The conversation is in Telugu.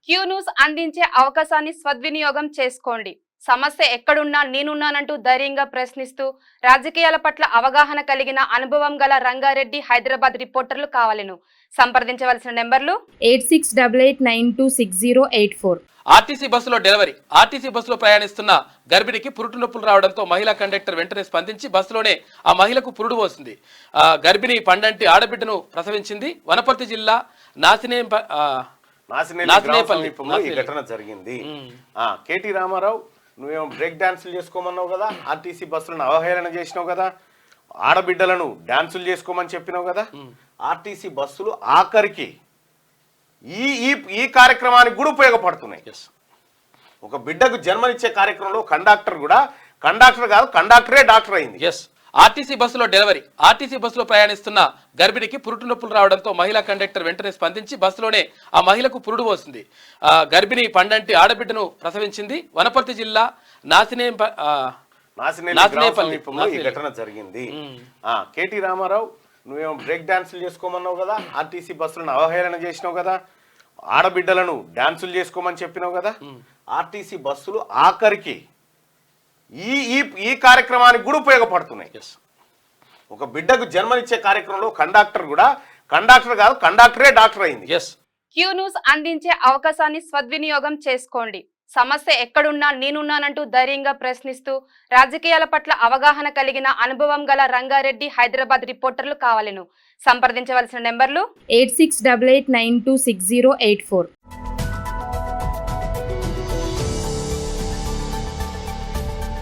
క్యూ న్యూస్ అందించే అవకాశాన్ని సద్వినియోగం చేసుకోండి. సమస్య ఎక్కడున్నా నేనున్నానంటూ ధైర్యంగా ప్రశ్నిస్తూ రాజకీయాల పట్ల అవగాహన కలిగిన అనుభవం గల రంగారెడ్డి హైదరాబాద్ రిపోర్టర్లు కావాలను. సంప్రదించవలసిన నెంబర్లు 8688926084. ఆర్టీసీ బస్సులో డెలివరీ. ఆర్టీసీ బస్సులో ప్రయాణిస్తున్న గర్భిణికి పురుటు నొప్పులు రావడంతో మహిళా కండక్టర్ వెంటనే స్పందించి బస్సులోనే ఆ మహిళకు పురుడు పోసింది. గర్భిణి పండంటి ఆడబిడ్డను ప్రసవించింది. వనపర్తి జిల్లా నాసినేపల్లి ఈ ఘటన జరిగింది. కేటీ రామారావు, నువ్వేమో బ్రేక్ డాన్సులు చేసుకోమన్నావు కదా, ఆర్టీసీ బస్సులను అవహేళన చేసినావు కదా, ఆడబిడ్డలను డాన్సులు చేసుకోమని చెప్పినావు కదా. ఆర్టీసీ బస్సులు ఆఖరికి ఈ కార్యక్రమానికి కూడా ఉపయోగపడుతున్నాయి. ఒక బిడ్డకు జన్మనిచ్చే కార్యక్రమంలో కండక్టర్ కాదు, కండక్టరే డాక్టర్ అయింది. ఆర్టీసీ బస్సులో డెలివరీ. ఆర్టీసీ బస్సులో ప్రయాణిస్తున్న గర్భిణికి పురుటు నొప్పులు రావడంతో మహిళా కండక్టర్ వెంటనే స్పందించి బస్సులోనే ఆ మహిళకు పురుడు పోసింది. గర్భిణి పండంటి ఆడబిడ్డను ప్రసవించింది. వనపర్తి జిల్లా నాసినేపల్లి ఈ ఘటన జరిగింది. కేటీ రామారావు, నువ్వేమో బ్రేక్ డాన్సులు చేసుకోమన్నావు కదా, ఆర్టీసీ బస్సులను అవహేళన చేసినావు కదా, ఆడబిడ్డలను డాన్సులు చేసుకోమని చెప్పినావు కదా. ఆర్టీసీ బస్సులు ఆఖరికి ఈ కార్యక్రమానికి కూడా ఉపయోగపడుతున్నాయి. ఒక బిడ్డకు జన్మనిచ్చే కార్యక్రమంలో కండక్టర్ కాదు, కండక్టరే డాక్టర్ అయింది. క్యూ న్యూస్ అందించే అవకాశాన్ని సద్వినియోగం చేసుకోండి. సమస్య ఎక్కడున్నా నేనున్నానంటూ ధైర్యంగా ప్రశ్నిస్తూ రాజకీయాల పట్ల అవగాహన కలిగిన అనుభవం గల రంగారెడ్డి హైదరాబాద్ రిపోర్టర్లు కావాలను. సంప్రదించవలసిన నెంబర్లు 8688926084.